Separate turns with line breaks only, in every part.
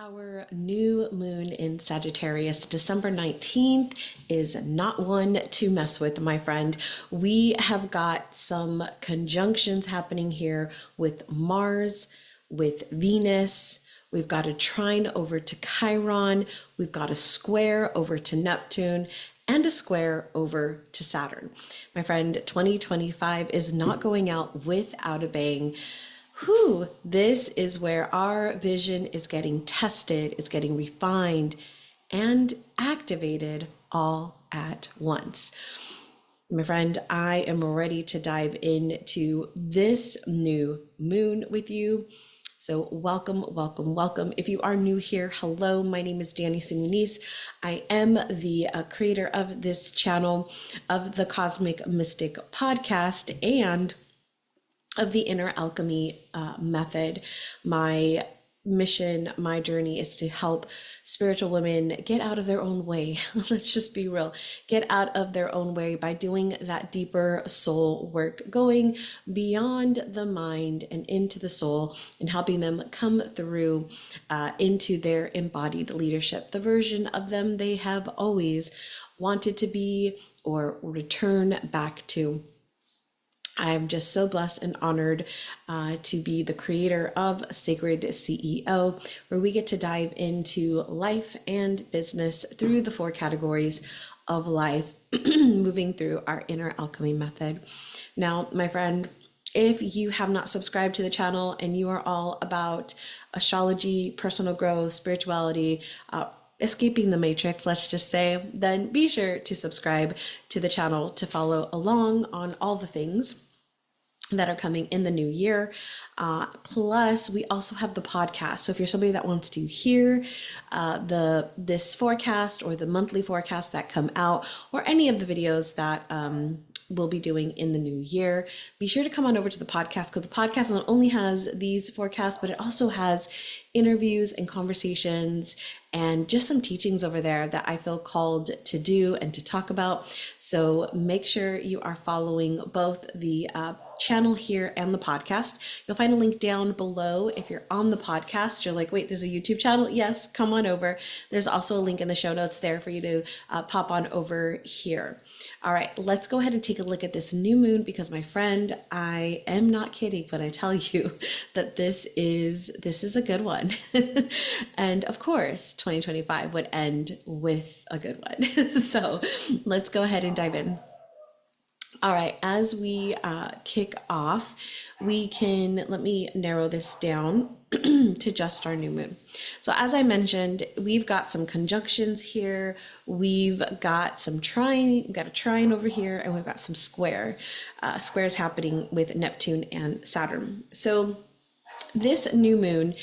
Our new moon in Sagittarius, December 19th, is not one to mess with, my friend. We have got some conjunctions happening here with Mars, with Venus. We've got a trine over to Chiron. We've got a square over to Neptune and a square over to Saturn. My friend, 2025 is not going out without a bang. This is where our vision is getting tested, it's getting refined and activated all at once. My friend, I am ready to dive into this new moon with you. So welcome, welcome, welcome. If you are new here, hello, my name is Danie C. Muniz. I am the creator of this channel, of the Cosmic Mystic podcast, and of the Inner Alchemy method. My mission, my journey is to help spiritual women get out of their own way. Let's just be real. Get out of their own way by doing that deeper soul work, going beyond the mind and into the soul and helping them come through into their embodied leadership, the version of them they have always wanted to be or return back to. I'm just so blessed and honored to be the creator of Sacred CEO, where we get to dive into life and business through the 4 categories of life, moving through our Inner Alchemy method. Now, my friend, if you have not subscribed to the channel and you are all about astrology, personal growth, spirituality, escaping the matrix, let's just say, then be sure to subscribe to the channel to follow along on all the things that are coming in the new year. Plus, we also have the podcast. So if you're somebody that wants to hear this forecast or the monthly forecast that come out, or any of the videos that we'll be doing in the new year, be sure to come on over to the podcast, because the podcast not only has these forecasts, but it also has interviews and conversations and just some teachings over there that I feel called to do and to talk about. So make sure you are following both the channel here and the podcast. You'll find a link down below. If you're on the podcast, you're like, wait, there's a YouTube channel? Yes, come on over. There's also a link in the show notes there for you to pop on over here. All right, let's go ahead and take a look at this new moon, because my friend, I am not kidding when I tell you that this is a good one. And of course, 2025 would end with a good one. So let's go ahead and dive in. All right, as we kick off, let me narrow this down to just our new moon. So as I mentioned, we've got some conjunctions here. We've got a trine over here, and we've got some squares happening with Neptune and Saturn. So this new moon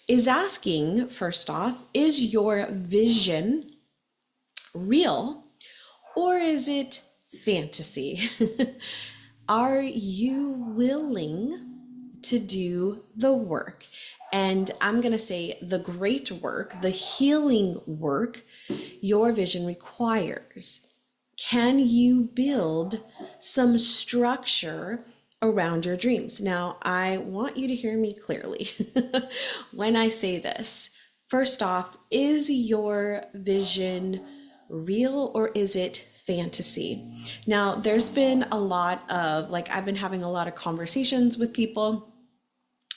is asking, first off, is your vision real or is it fantasy? Are you willing to do the work? And I'm going to say the great work, the healing work your vision requires. Can you build some structure around your dreams? Now, I want you to hear me clearly when I say this. First off, is your vision real or is it fantasy? Now, there's been a lot of, I've been having a lot of conversations with people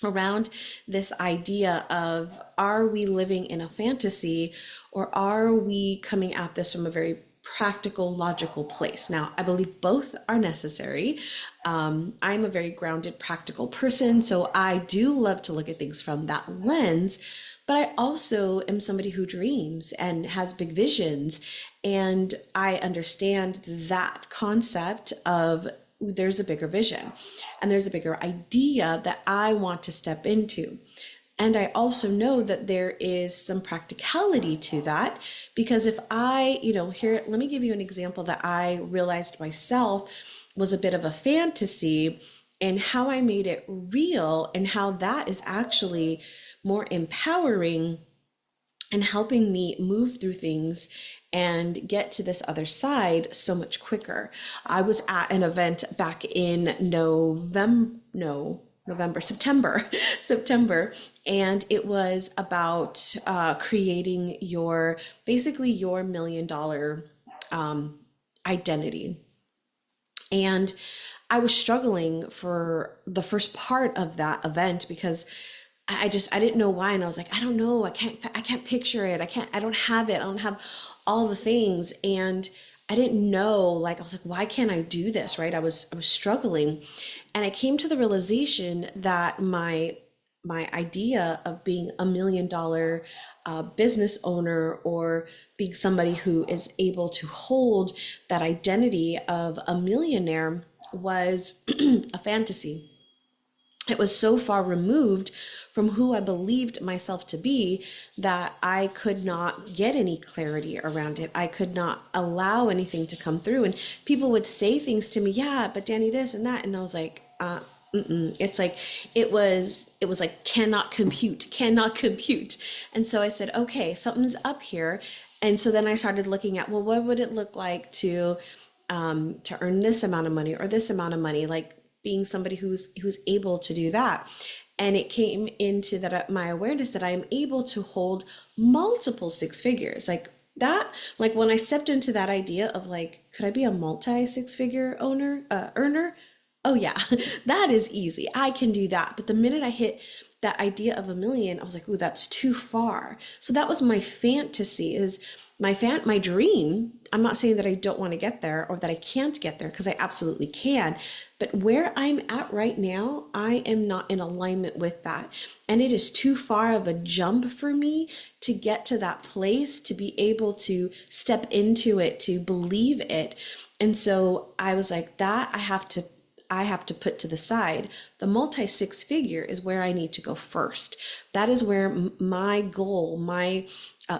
around this idea of, are we living in a fantasy or are we coming at this from a very practical, logical place? Now, I believe both are necessary. I'm a very grounded, practical person, so I do love to look at things from that lens, but I also am somebody who dreams and has big visions, and I understand that concept of there's a bigger vision and there's a bigger idea that I want to step into. And I also know that there is some practicality to that, because if here, let me give you an example that I realized myself was a bit of a fantasy, and how I made it real and how that is actually more empowering and helping me move through things and get to this other side so much quicker. I was at an event back in November, September, September. And it was about creating basically your $1 million identity. And I was struggling for the first part of that event because I didn't know why. And I was like, I don't know. I can't picture it. I don't have it. I don't have all the things. And I didn't know, like, I was like, why can't I do this? Right. I was struggling. And I came to the realization that my idea of being $1 million business owner, or being somebody who is able to hold that identity of a millionaire, was a fantasy. It was so far removed from who I believed myself to be that I could not get any clarity around it. I could not allow anything to come through. And people would say things to me, yeah, but Danie, this and that. And I was like, it's like, it was like, cannot compute. And so I said, okay, something's up here. And so then I started looking at, well, what would it look like to earn this amount of money or this amount of money? Like, being somebody who's able to do that. And it came into that my awareness that I am able to hold multiple six figures. Like that, like when I stepped into that idea of like, could I be a multi six figure earner? Oh yeah, that is easy. I can do that. But the minute I hit that idea of 1 million, I was like, ooh, that's too far. So that was my fantasy, is my dream. I'm not saying that I don't want to get there or that I can't get there, because I absolutely can. But where I'm at right now, I am not in alignment with that. And it is too far of a jump for me to get to that place, to be able to step into it, to believe it. And so I was like, that I have to put to the side. The multi six figure is where I need to go first. That is where my goal, my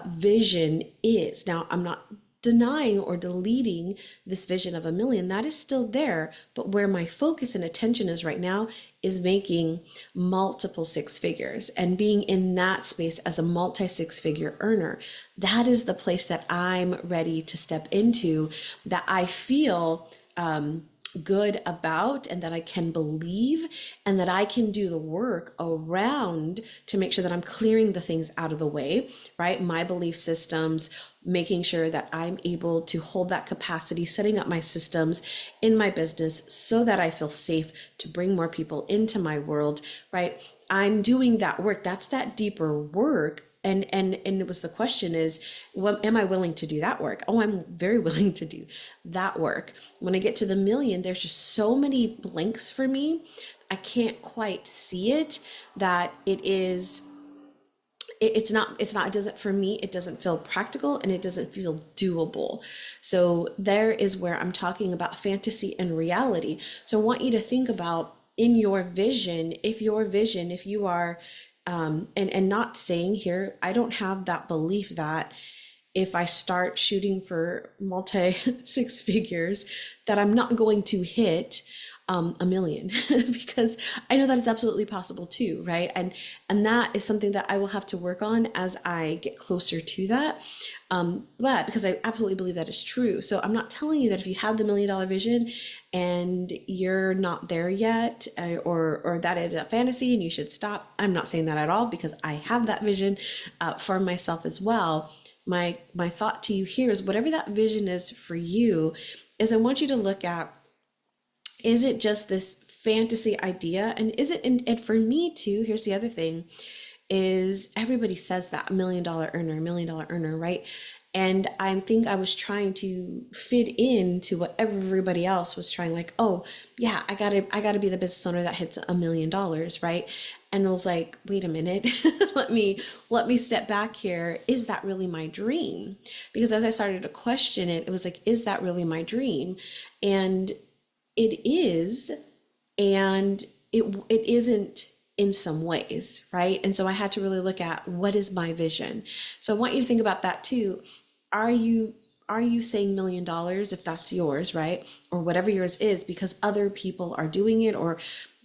vision is. Now, I'm not denying or deleting this vision of 1 million. That is still there. But where my focus and attention is right now is making multiple six figures and being in that space as a multi six figure earner. That is the place that I'm ready to step into, that I feel good about, and that I can believe, and that I can do the work around to make sure that I'm clearing the things out of the way, right? My belief systems, making sure that I'm able to hold that capacity, setting up my systems in my business so that I feel safe to bring more people into my world, right? I'm doing that work. That's that deeper work. And it was, the question is, what am I willing to do that work? Oh, I'm very willing to do that work. When I get to the 1 million, there's just so many blanks for me. I can't quite see it, that it's not, it doesn't, for me, it doesn't feel practical and it doesn't feel doable. So there is where I'm talking about fantasy and reality. So I want you to think about, in your vision, if you are, and not saying here, I don't have that belief that if I start shooting for multi six figures, that I'm not going to hit 1 million, because I know that it's absolutely possible too, right? And that is something that I will have to work on as I get closer to that. But because I absolutely believe that is true. So I'm not telling you that if you have the $1 million vision and you're not there yet, or that is a fantasy and you should stop. I'm not saying that at all, because I have that vision for myself as well. My thought to you here is, whatever that vision is for you, is I want you to look at, is it just this fantasy idea? And is it, and for me too, here's the other thing, is everybody says that $1 million earner, right? And I think I was trying to fit into what everybody else was trying, like, oh yeah, I gotta be the business owner that hits $1 million, right? And I was like, wait a minute, let me step back here. Is that really my dream? Because as I started to question it, it was like, is that really my dream? And it is, and it isn't in some ways, right? And so I had to really look at, what is my vision? So I want you to think about that too. Are you saying $1 million if that's yours, right? Or whatever yours is, because other people are doing it, or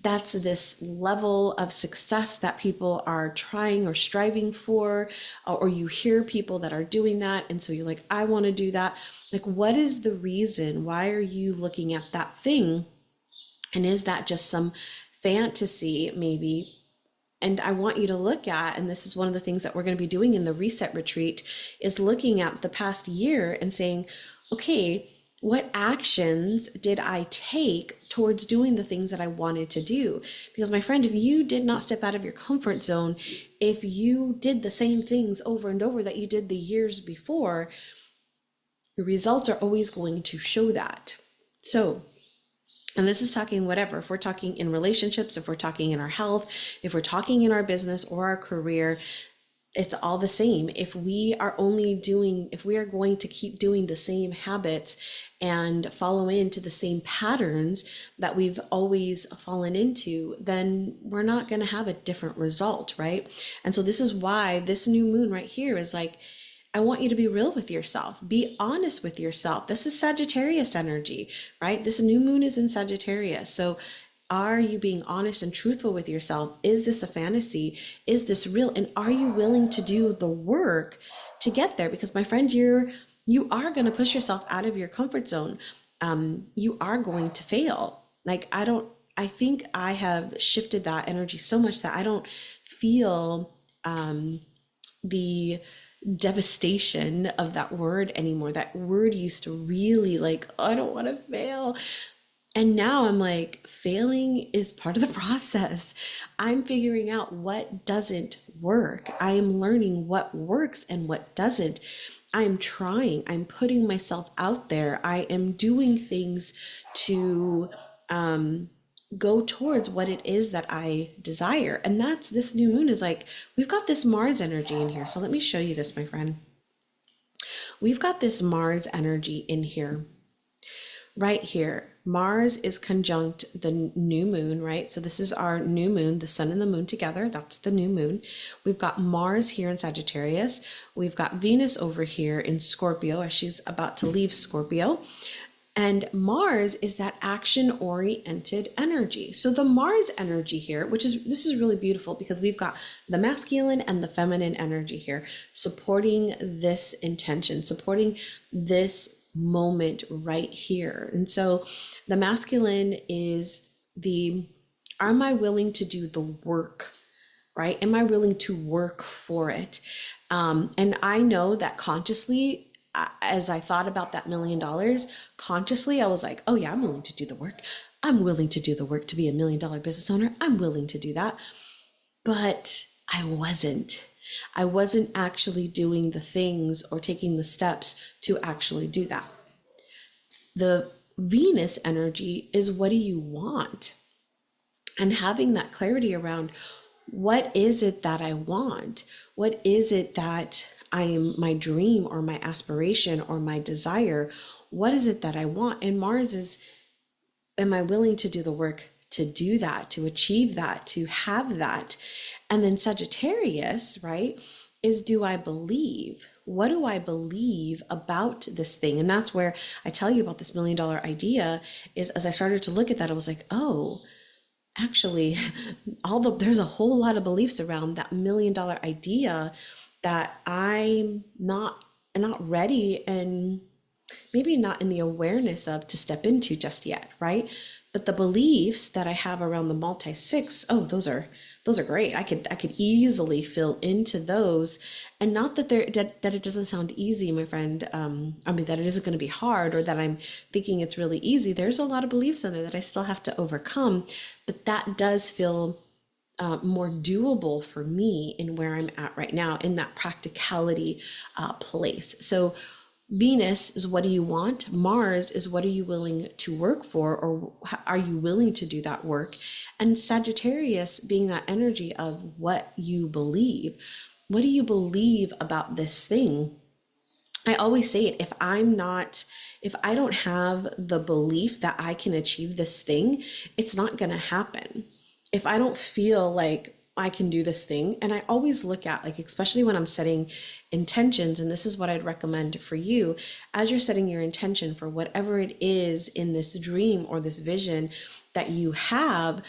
that's this level of success that people are trying or striving for, or you hear people that are doing that, and so you're like, I want to do that. Like, what is the reason? Why are you looking at that thing? And is that just some fantasy maybe. And I want you to look at, and this is one of the things that we're going to be doing in the reset retreat, is looking at the past year and saying, okay, what actions did I take towards doing the things that I wanted to do? Because my friend, if you did not step out of your comfort zone, if you did the same things over and over that you did the years before, your results are always going to show that. So, and this is talking whatever, if we're talking in relationships, if we're talking in our health, if we're talking in our business or our career, it's all the same. If we are going to keep doing the same habits and follow into the same patterns that we've always fallen into, then we're not going to have a different result, right? And so this is why this new moon right here is like, I want you to be real with yourself. Be honest with yourself. This is Sagittarius energy, right? This new moon is in Sagittarius. So are you being honest and truthful with yourself? Is this a fantasy? Is this real? And are you willing to do the work to get there? Because my friend, you are going to push yourself out of your comfort zone. You are going to fail. Like, I think I have shifted that energy so much that I don't feel the devastation of that word anymore. That word used to really like, oh, I don't want to fail. And now I'm like, failing is part of the process. I'm figuring out what doesn't work. I am learning what works and what doesn't. I'm trying, I'm putting myself out there. I am doing things to go towards what it is that I desire. And that's, this new moon is like, we've got this Mars energy in here. So let me show you this, my friend. We've got this Mars energy in here, right here. Mars is conjunct the new moon, right? So this is our new moon, the sun and the moon together. That's the new moon. We've got Mars here in Sagittarius. We've got Venus over here in Scorpio as she's about to leave Scorpio. And Mars is that action-oriented energy. So the Mars energy here, this is really beautiful because we've got the masculine and the feminine energy here supporting this intention, supporting this moment right here. And so the masculine is am I willing to do the work, right? Am I willing to work for it? And I know that consciously, as I thought about that $1 million, consciously, I was like, oh yeah, I'm willing to do the work. I'm willing to do the work to be $1 million business owner. I'm willing to do that. But I wasn't actually doing the things or taking the steps to actually do that. The Venus energy is, what do you want? And having that clarity around, what is it that I want? What is it that my dream or my aspiration or my desire? What is it that I want? And Mars is, am I willing to do the work to do that, to achieve that, to have that? And then Sagittarius, right, is, do I believe? What do I believe about this thing? And that's where I tell you about this $1 million idea is, as I started to look at that, I was like, oh, actually, there's a whole lot of beliefs around that $1 million idea that I'm not ready and maybe not in the awareness of to step into just yet, right? But the beliefs that I have around the multi-six, oh, those are great. I could easily fill into those, and not that that it doesn't sound easy, my friend. I mean, that it isn't going to be hard, or that I'm thinking it's really easy. There's a lot of beliefs in there that I still have to overcome, but that does feel more doable for me in where I'm at right now, in that practicality place. So Venus is, what do you want? Mars is, what are you willing to work for, or are you willing to do that work? And Sagittarius being that energy of what you believe. What do you believe about this thing? I always say it, if I don't have the belief that I can achieve this thing, it's not going to happen. If I don't feel like I can do this thing, and I always look at, like, especially when I'm setting intentions, and this is what I'd recommend for you, as you're setting your intention for whatever it is in this dream or this vision that you have,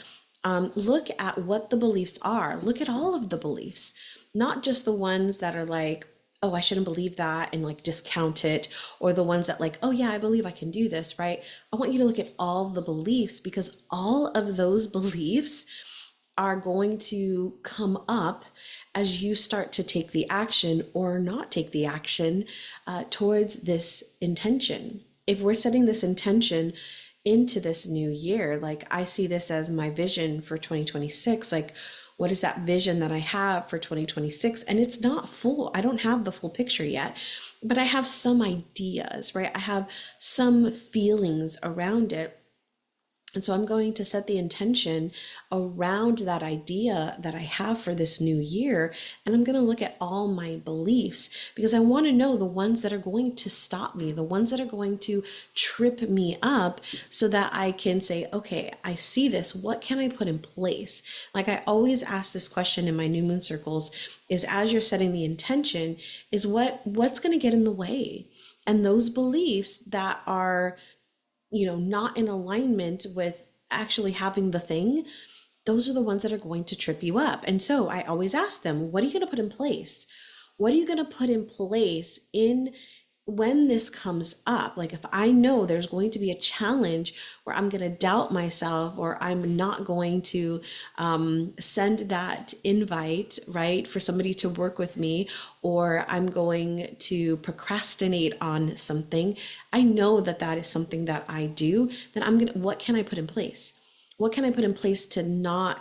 look at what the beliefs are. Look at all of the beliefs, not just the ones that are like, oh, I shouldn't believe that and like discount it, or the ones that like, oh yeah, I believe I can do this, right? I want you to look at all the beliefs, because all of those beliefs are going to come up as you start to take the action or not take the action towards this intention. If we're setting this intention into this new year, like I see this as my vision for 2026, like what is that vision that I have for 2026? And it's not full. I don't have the full picture yet, but I have some ideas, right? I have some feelings around it. And so I'm going to set the intention around that idea that I have for this new year. And I'm going to look at all my beliefs, because I want to know the ones that are going to stop me, the ones that are going to trip me up, so that I can say, okay, I see this. What can I put in place? Like I always ask this question in my new moon circles, is as you're setting the intention, is what's going to get in the way? And those beliefs that are not in alignment with actually having the thing, those are the ones that are going to trip you up. And so I always ask them, what are you going to put in place? What are you going to put in place when this comes up? Like if I know there's going to be a challenge where I'm going to doubt myself, or I'm not going to send that invite, right, for somebody to work with me, or I'm going to procrastinate on something, I know that that is something that I do, then what can I put in place? What can I put in place to not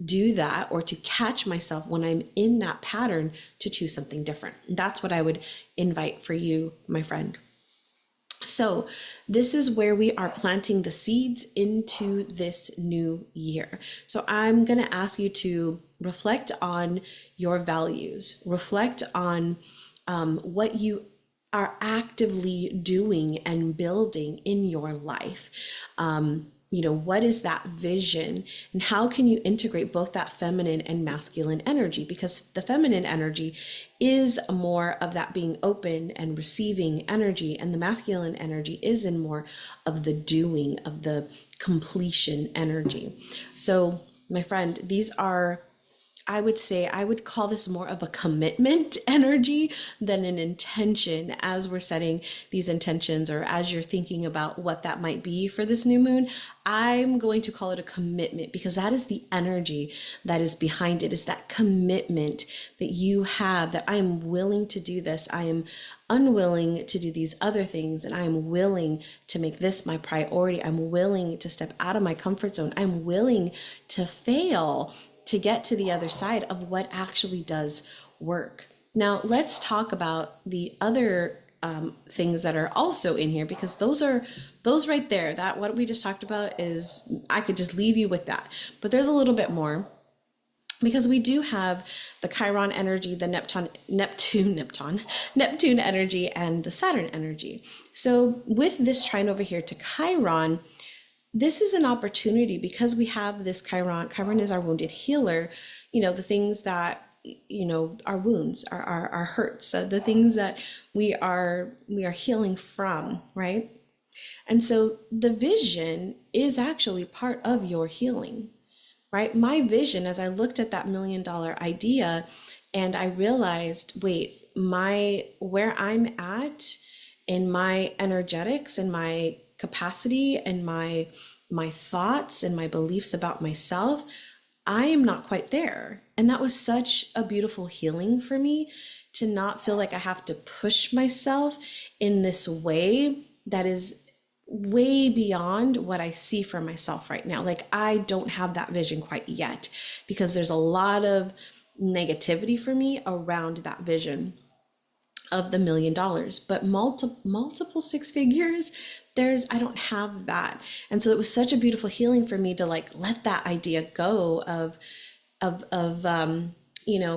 do that, or to catch myself when I'm in that pattern to choose something different? That's what I would invite for you, my friend. So this is where we are planting the seeds into this new year. So I'm going to ask you to reflect on your values, reflect on what you are actively doing and building in your life. What is that vision, and how can you integrate both that feminine and masculine energy? Because the feminine energy is more of that being open and receiving energy, and the masculine energy is in more of the doing, of the completion energy. So my friend, these are, I would say, I would call this more of a commitment energy than an intention, as we're setting these intentions, or as you're thinking about what that might be for this new moon. I'm going to call it a commitment, because that is the energy that is behind it, is that commitment that you have, that I am willing to do this. I am unwilling to do these other things, and I am willing to make this my priority. I'm willing to step out of my comfort zone. I'm willing to fail to get to the other side of what actually does work. Now, let's talk about the other things that are also in here, because those right there, that what we just talked about is, I could just leave you with that. But there's a little bit more, because we do have the Chiron energy, the Neptune energy, and the Saturn energy. So with this trine over here to Chiron, this is an opportunity, because we have this Chiron is our wounded healer, the things that, our wounds, our hurts, the things that we are healing from, right? And so the vision is actually part of your healing, right? My vision, as I looked at that $1 million idea, and I realized, wait, where I'm at in my energetics and my capacity and my thoughts and my beliefs about myself, I am not quite there. And that was such a beautiful healing for me, to not feel like I have to push myself in this way that is way beyond what I see for myself right now. Like I don't have that vision quite yet, because there's a lot of negativity for me around that vision of the $1 million, but multiple six figures, I don't have that. And so it was such a beautiful healing for me to like let that idea go of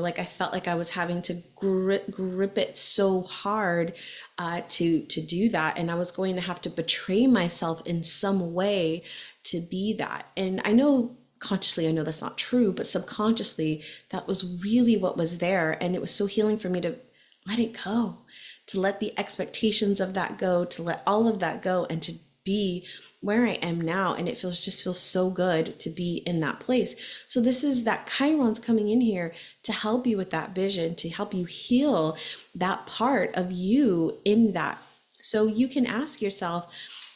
like I felt like I was having to grip it so hard to do that, and I was going to have to betray myself in some way to be that. And I know consciously, I know that's not true, but subconsciously that was really what was there. And it was so healing for me to let it go, to let the expectations of that go, to let all of that go, and to be where I am now, and it feels so good to be in that place. So this is that Chiron's coming in here to help you with that vision, to help you heal that part of you in that. So you can ask yourself,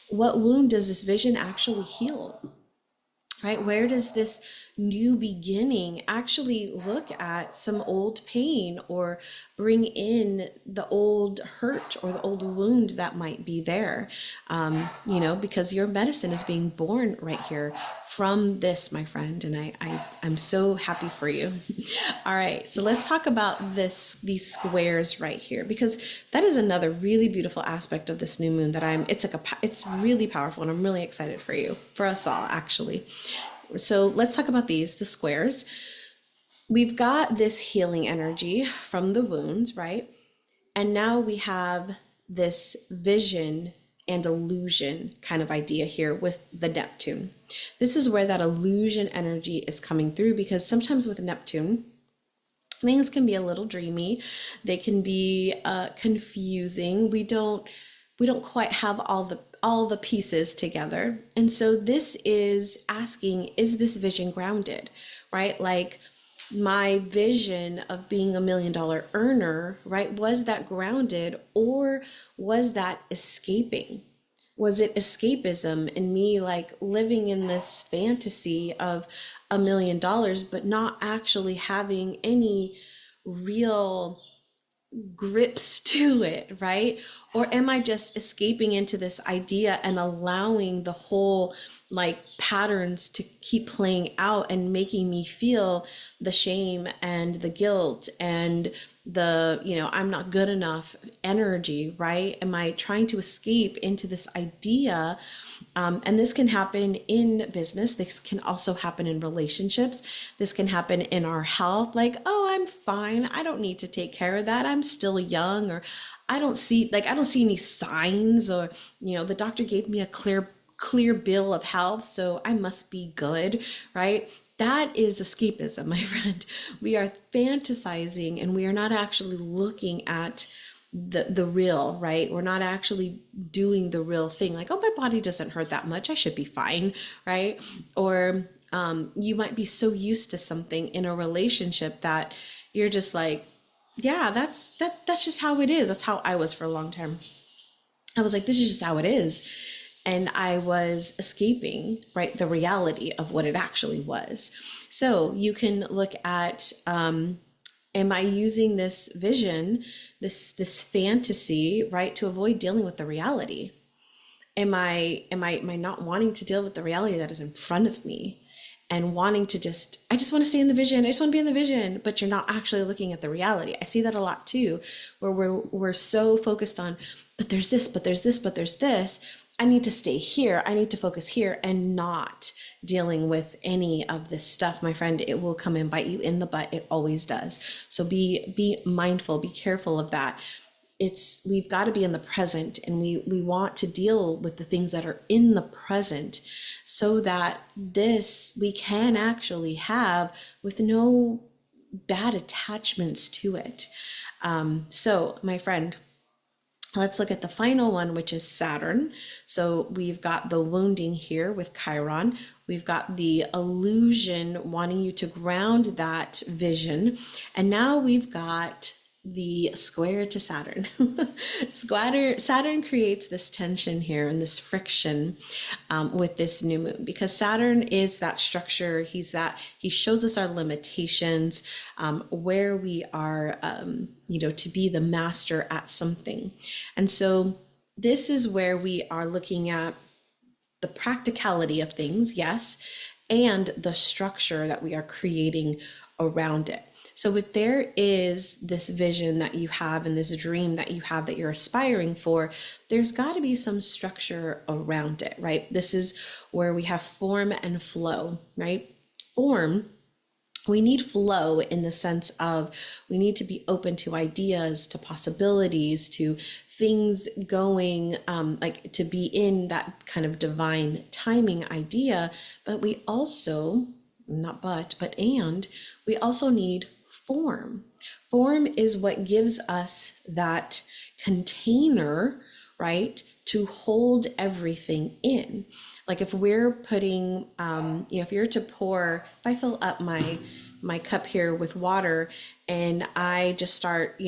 what wound does this vision actually heal? Right? Where does this new beginning actually look at some old pain or bring in the old hurt or the old wound that might be there? Because your medicine is being born right here from this, my friend. And I'm so happy for you. All right. So let's talk about these squares right here, because that is another really beautiful aspect of this new moon that it's really powerful, and I'm really excited for us all, actually. So let's talk about the squares. We've got this healing energy from the wounds, right? And now we have this vision and illusion kind of idea here with the Neptune. This is where that illusion energy is coming through, because sometimes with Neptune, things can be a little dreamy. They can be confusing. We don't quite have all the pieces together. And so this is asking, is this vision grounded, right? Like, my vision of being $1 million earner, right? Was that grounded, or was that escaping? Was it escapism in me, like living in this fantasy of $1 million, but not actually having any real grips to it, right? Or am I just escaping into this idea and allowing the whole like patterns to keep playing out and making me feel the shame and the guilt and the, I'm not good enough energy, right? Am I trying to escape into this idea? And this can happen in business. This can also happen in relationships. This can happen in our health. Like, oh, I'm fine. I don't need to take care of that. I'm still young, or I don't see any signs, or, the doctor gave me a clear bill of health, so I must be good, right? That is escapism, my friend. We are fantasizing, and we are not actually looking at the real, right? We're not actually doing the real thing. Like, oh, my body doesn't hurt that much, I should be fine, right? Or you might be so used to something in a relationship that you're just like, yeah, that's just how it is. That's how I was for a long time. I was like, this is just how it is. And I was escaping, right, the reality of what it actually was. So you can look at, am I using this vision, this fantasy, right, to avoid dealing with the reality? Am I not wanting to deal with the reality that is in front of me, and wanting to I just want to stay in the vision. I just want to be in the vision, but you're not actually looking at the reality. I see that a lot too, where we're so focused on, but there's this, but there's this, but there's this. I need to stay here. I need to focus here, and not dealing with any of this stuff, my friend. It will come and bite you in the butt. It always does. So be mindful, be careful of that. We've got to be in the present, and we want to deal with the things that are in the present, so that we can actually have with no bad attachments to it. So my friend, let's look at the final one, which is Saturn. So we've got the wounding here with Chiron. We've got the illusion wanting you to ground that vision. And now we've got the square to Saturn. Saturn creates this tension here and this friction with this new moon, because Saturn is that structure. He shows us our limitations, where we are, to be the master at something. And so this is where we are looking at the practicality of things, yes, and the structure that we are creating around it. So if there is this vision that you have and this dream that you have that you're aspiring for, there's got to be some structure around it, right? This is where we have form and flow, right? Form, we need flow in the sense of we need to be open to ideas, to possibilities, to things going, like to be in that kind of divine timing idea. But we also, and we also need form. Form is what gives us that container, right, to hold everything in. Like if we're putting, if you're to pour, if I fill up my cup here with water and I just start,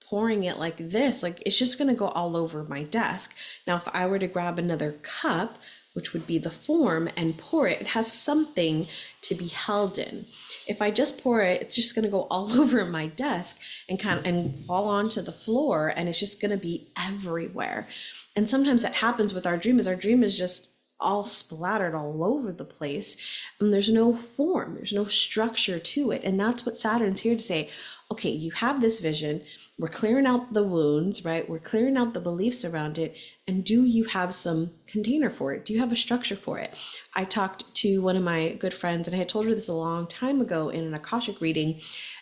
pouring it like this, like it's just going to go all over my desk. Now, if I were to grab another cup, which would be the form, and pour it, it has something to be held in. If I just pour it, it's just going to go all over my desk and fall onto the floor, and it's just going to be everywhere. And sometimes that happens with our dream, is our dream is just all splattered all over the place, and there's no form, there's no structure to it. And that's what Saturn's here to say. Okay, you have this vision, we're clearing out the wounds, right? We're clearing out the beliefs around it. And do you have some container for it? Do you have a structure for it? I talked to one of my good friends, and I had told her this a long time ago in an Akashic reading,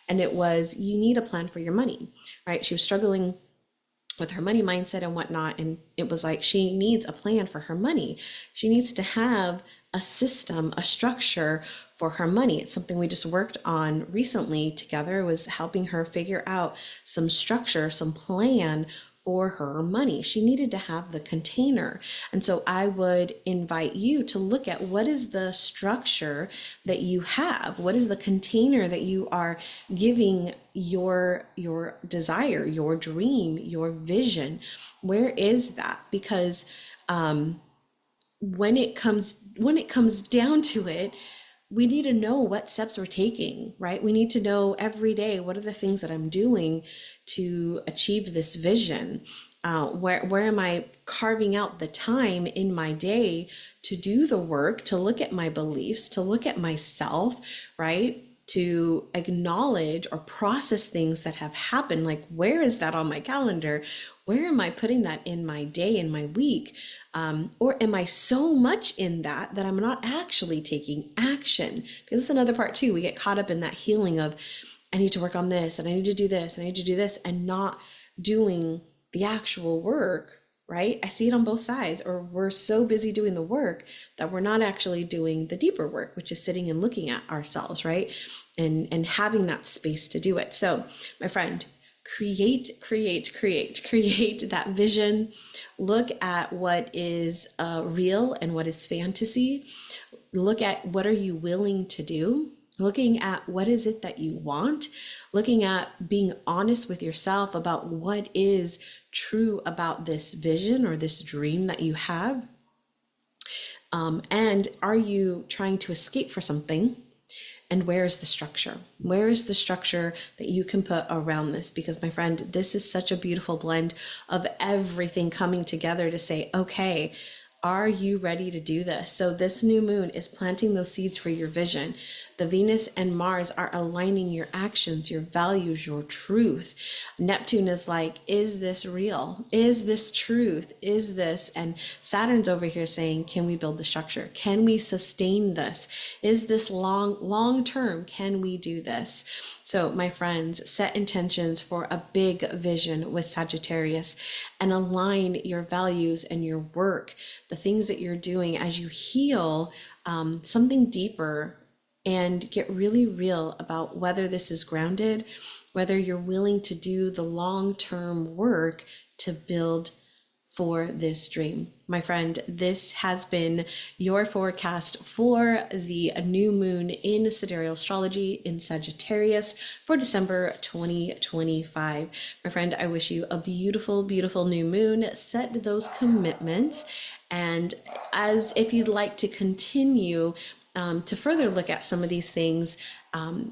and it was, you need a plan for your money, right? She was struggling with her money mindset and whatnot, and it was like she needs a plan for her money. She needs to have a system, a structure for her money. It's something we just worked on recently together. It was helping her figure out some structure, some plan for her money. She needed to have the container. And so I would invite you to look at, what is the structure that you have? What is the container that you are giving your desire, your dream, your vision? Where is that? Because when it comes down to it, we need to know what steps we're taking, right? We need to know every day, what are the things that I'm doing to achieve this vision? Where am I carving out the time in my day to do the work, to look at my beliefs, to look at myself, right? To acknowledge or process things that have happened. Like, where is that on my calendar? Where am I putting that in my day, in my week? Or am I so much in that I'm not actually taking action? Because that's another part too. We get caught up in that healing of, I need to work on this, and I need to do this, and I need to do this, and not doing the actual work, right? I see it on both sides. Or we're so busy doing the work that we're not actually doing the deeper work, which is sitting and looking at ourselves, right? And having that space to do it. So, my friend, create that vision. Look at what is real and what is fantasy. Look at, what are you willing to do? Looking at, what is it that you want? Looking at being honest with yourself about what is true about this vision or this dream that you have. And are you trying to escape for something? And where is the structure? Where is the structure that you can put around this? Because, my friend, this is such a beautiful blend of everything coming together to say, okay, are you ready to do this? So this new moon is planting those seeds for your vision. The Venus and Mars are aligning your actions, your values, your truth. Neptune is like, is this real? Is this truth? Is this? And Saturn's over here saying, can we build the structure? Can we sustain this? Is this long term? Can we do this? So, my friends, set intentions for a big vision with Sagittarius, and align your values and your work, the things that you're doing as you heal something deeper, and get really real about whether this is grounded, whether you're willing to do the long-term work to build for this dream. My friend, this has been your forecast for the new moon in Sidereal Astrology in Sagittarius for December 2025. My friend, I wish you a beautiful, beautiful new moon. Set those commitments. And as if you'd like to continue to further look at some of these things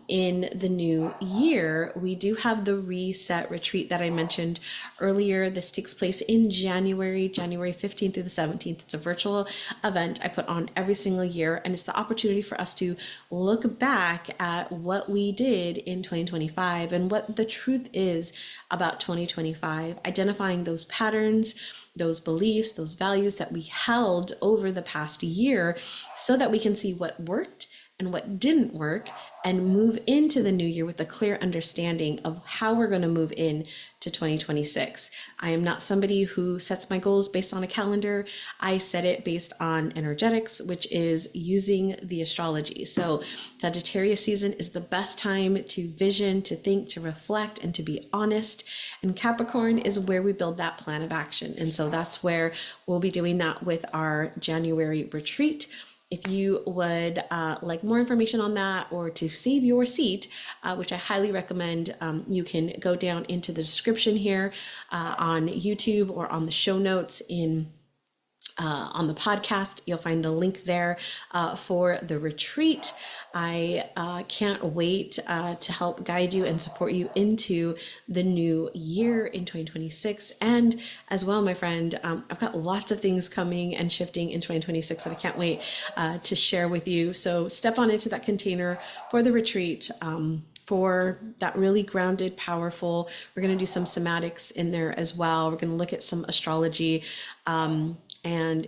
in the new year, we do have the Reset Retreat that I mentioned earlier. This takes place in January 15th through the 17th. It's a virtual event I put on every single year, and it's the opportunity for us to look back at what we did in 2025 and what the truth is about 2025, identifying those patterns, those beliefs, those values that we held over the past year, so that we can see what worked and what didn't work, and move into the new year with a clear understanding of how we're going to move in to 2026. I am not somebody who sets my goals based on a calendar. I set it based on energetics, which is using the astrology. So Sagittarius season is the best time to vision, to think, to reflect, and to be honest. And Capricorn is where we build that plan of action. And so that's where we'll be doing that with our January retreat. If you would like more information on that, or to save your seat, which I highly recommend, you can go down into the description here on YouTube, or on the show notes on the podcast. You'll find the link there for the retreat. I can't wait to help guide you and support you into the new year in 2026. And as well, my friend, I've got lots of things coming and shifting in 2026 that I can't wait to share with you. So step on into that container for the retreat. For that really grounded, powerful, we're going to do some somatics in there as well. We're going to look at some astrology, and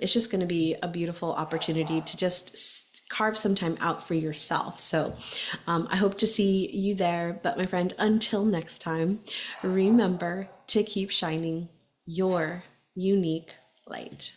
it's just going to be a beautiful opportunity to just carve some time out for yourself. So I hope to see you there. But my friend, until next time, remember to keep shining your unique light.